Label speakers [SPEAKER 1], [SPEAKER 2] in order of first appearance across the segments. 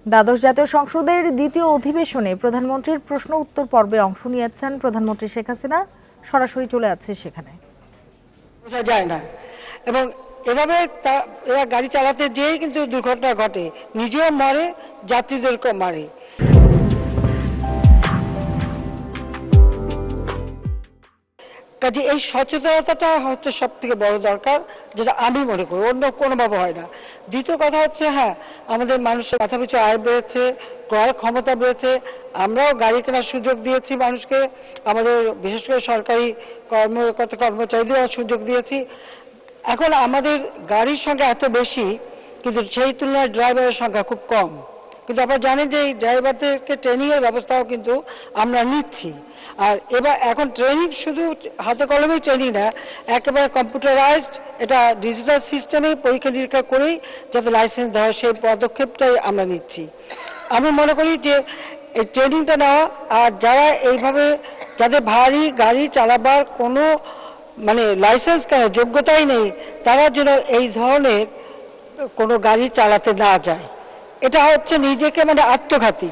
[SPEAKER 1] দ্বাদশ জাতীয় সংসদের দ্বিতীয় অধিবেশনে প্রধানমন্ত্রীর প্রশ্ন উত্তর পর্বে অংশ নিয়েছেন প্রধানমন্ত্রী শেখ হাসিনা। সরাসরি চলে যাচ্ছে সেখানে।
[SPEAKER 2] বোঝা যায় না এবং এভাবে এরা গাড়ি চালাতে যেয়েই কিন্তু দুর্ঘটনা ঘটে, নিজেও মরে, যাত্রীদেরকেও মারে। কাজে এই সচেতনতাটা হচ্ছে সব থেকে বড় দরকার, যেটা আমি মনে করি, অন্য কোনোভাবে হয় না। দ্বিতীয় কথা হচ্ছে, হ্যাঁ, আমাদের মানুষের মাথাপিছু আয় বেড়েছে, ক্রয় ক্ষমতা বেড়েছে, আমরাও গাড়ি কেনার সুযোগ দিয়েছি মানুষকে, আমাদের বিশেষ করে সরকারি কর্মকর্তা কর্মচারীদেরও সুযোগ দিয়েছি। এখন আমাদের গাড়ির সংখ্যা এত বেশি, কিন্তু সেই তুলনায় ড্রাইভারের সংখ্যা খুব কম। কিন্তু আপনারা জানেন যে এই ড্রাইভারদেরকে ট্রেনিংয়ের ব্যবস্থাও কিন্তু আমরা নিচ্ছি। আর এবার এখন ট্রেনিং শুধু হাতে কলমেই ট্রেনিং না, একেবারে কম্পিউটারাইজড, এটা ডিজিটাল সিস্টেমে পরীক্ষা নিরীক্ষা করেই যাতে লাইসেন্স দেওয়া হয় সেই পদক্ষেপটাই আমরা নিচ্ছি। আমি মনে করি যে এই ট্রেনিংটা নেওয়া, আর যারা এইভাবে যাদের ভারী গাড়ি চালাবার কোনো লাইসেন্স কেন যোগ্যতাই নেই, তারা যেন এই ধরনের কোনো গাড়ি চালাতে না যায়। এটা হচ্ছে নিজেকে আত্মঘাতী।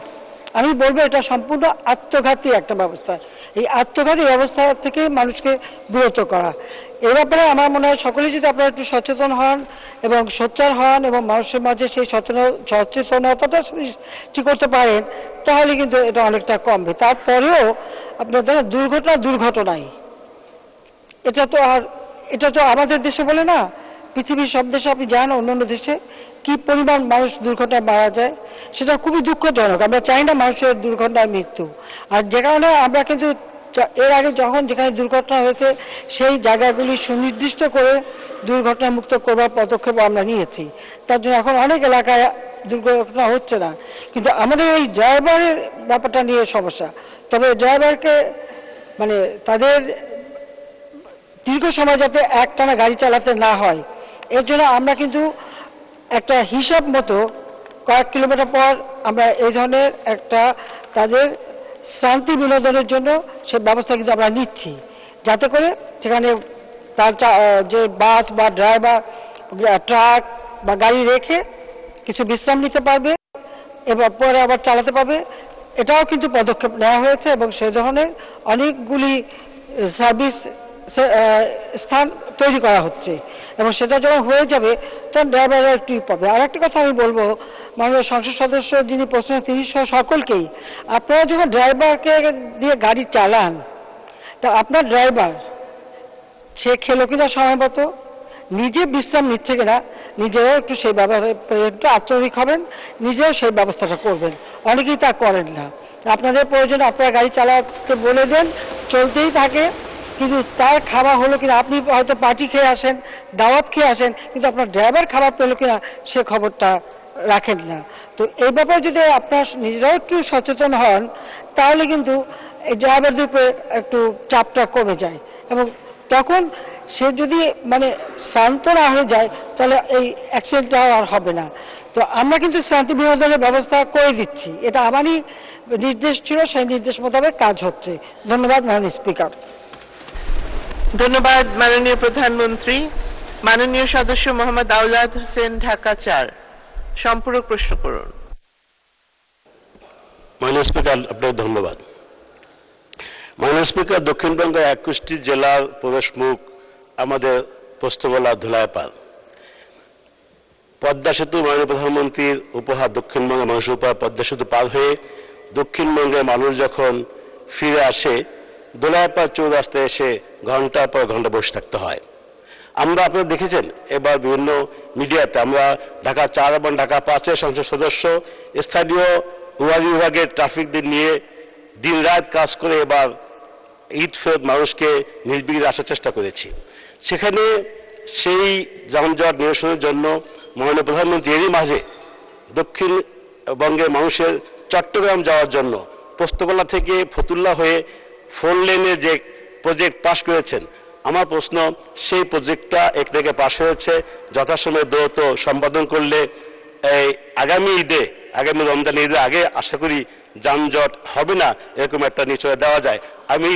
[SPEAKER 2] আমি বলবো এটা সম্পূর্ণ আত্মঘাতী একটা ব্যবস্থা। এই আত্মঘাতী ব্যবস্থা থেকে মানুষকে বিরত করা, এ ব্যাপারে আমার মনে হয় সকলেই যদি আপনারা একটু সচেতন হন এবং সোচ্চার হন এবং মানুষের মাঝে সেই সচেতনতাটা সৃষ্টি করতে পারেন, তাহলে কিন্তু এটা অনেকটা কমবে। তারপরেও আপনার দেখেন দুর্ঘটনাই, এটা তো আমাদের দেশে বলে না, পৃথিবীর সব দেশে আপনি যান, অন্যান্য দেশে কি পরিমাণ মানুষ দুর্ঘটনায় মারা যায়, সেটা খুবই দুঃখজনক। আমরা চাই না মানুষের দুর্ঘটনায় মৃত্যু। আর যে কারণে আমরা কিন্তু এর আগে যেখানে দুর্ঘটনা হয়েছে সেই জায়গাগুলি সুনির্দিষ্ট করে দুর্ঘটনা মুক্ত করবার পদক্ষেপ আমরা নিয়েছি। তার জন্য এখন অনেক এলাকায় দুর্ঘটনা হচ্ছে না। কিন্তু আমাদের এই ড্রাইভারের ব্যাপারটা নিয়ে সমস্যা। তবে ড্রাইভারকে তাদের দীর্ঘ সময় যাতে একটানা গাড়ি চালাতে না হয়, এর জন্য আমরা কিন্তু একটা হিসাব মতো কয়েক কিলোমিটার পর আমরা এই ধরনের একটা তাদের শান্তি বিনোদনের জন্য সে ব্যবস্থা কিন্তু আমরা নিচ্ছি, যাতে করে সেখানে তার যে বাস বা ড্রাইভার ট্রাক বা গাড়ি রেখে কিছু বিশ্রাম নিতে পারবে এবং পরে আবার চালাতে পারবে। এটাও কিন্তু পদক্ষেপ নেওয়া হয়েছে এবং সেই ধরনের অনেকগুলি সার্ভিস স্থান তৈরি করা হচ্ছে এবং সেটা যখন হয়ে যাবে তখন ড্রাইভাররা একটু পাবে। আর একটা কথা আমি বলবো, মাননীয় সংসদ সদস্য যিনি প্রশ্ন, তিনি সকলকেই, আপনারা যখন ড্রাইভারকে দিয়ে গাড়ি চালান, তা আপনার ড্রাইভার সে খেলো কিনা সময় মতো, নিজে বিশ্রাম নিচ্ছে কিনা, নিজেও একটু সেই ব্যবস্থা একটু আত্মবিক হবেন, নিজেও সেই ব্যবস্থাটা করবেন। অনেকেই তা করেন না। আপনাদের প্রয়োজন আপনারা গাড়ি চালাতে বলে দেন, চলতেই থাকে, কিন্তু তার খাবার হলো কিনা, আপনি হয়তো পার্টি খেয়ে আসেন, দাওয়াত খেয়ে আসেন, কিন্তু আপনার ড্রাইভার খাবার পেলো কিনা সে খবরটা রাখেন না। তো এই ব্যাপারে যদি আপনারা নিজেরাও একটু সচেতন হন, তাহলে কিন্তু এই ড্রাইভারদের উপরে একটু চাপটা কমে যায় এবং তখন সে যদি শান্ত না হয়ে যায়, তাহলে এই অ্যাক্সিডেন্টটা আর হবে না। তো আমরা কিন্তু শান্তি বিনোদনের ব্যবস্থা করে দিচ্ছি, এটা আমারই নির্দেশ ছিল, সেই নির্দেশ মোতাবেক কাজ হচ্ছে। ধন্যবাদ মাননীয় স্পিকার।
[SPEAKER 3] ধন্যবাদ মাননীয় প্রধানমন্ত্রী। মাননীয় সদস্য মোহাম্মদ আওলাদ হোসেন, ঢাকা ৪, সম্পূরক প্রশ্ন করুন।
[SPEAKER 4] মাননীয় স্পিকার, আপনাকে ধন্যবাদ। মাননীয় স্পিকার, দক্ষিণবঙ্গের 21টি জেলার প্রবেশ মুখ আমাদের পোস্তগোলা ধুলাইপাল। পদ্মা সেতু মাননীয় প্রধানমন্ত্রীর উপহার, দক্ষিণবঙ্গের মানুষের উপহার। পদ্মা সেতু পার হয়ে দক্ষিণবঙ্গের মানুষ যখন ফিরে আসে, ধুলাইপাল চৌরাস্তায় এসে ঘন্টার পর ঘন্টা বসে থাকতে হয়। আমরা আপনারা দেখেছেন এবার বিভিন্ন মিডিয়াতে, আমরা ঢাকা ৪ এবং ঢাকা ৫-এর সংসদ সদস্য স্থানীয় ওয়ারি বিভাগের ট্রাফিকদের নিয়ে দিন রাত কাজ করে এবার ঈদ ফেরত মানুষকে নির্বিঘ্নে আসার চেষ্টা করেছি। সেখানে সেই যানজট নিরসনের জন্য মাননীয় প্রধানমন্ত্রী এরই মাঝে দক্ষিণবঙ্গের মানুষের চট্টগ্রাম যাওয়ার জন্য পোস্তগোলা থেকে ফতুল্লা হয়ে 4 লেনের যে প্রজেক্ট পাশ করেছেন। আমার প্রশ্ন, সেই প্রজেক্টটা একদিকে পাশ হয়েছে, যথাসময়ে দ্রুত সম্পাদন করলে এই আগামী রমজান ঈদের আগে আশা করি যানজট হবে না, এরকম একটা নিশ্চয়তা দেওয়া যায়। আমি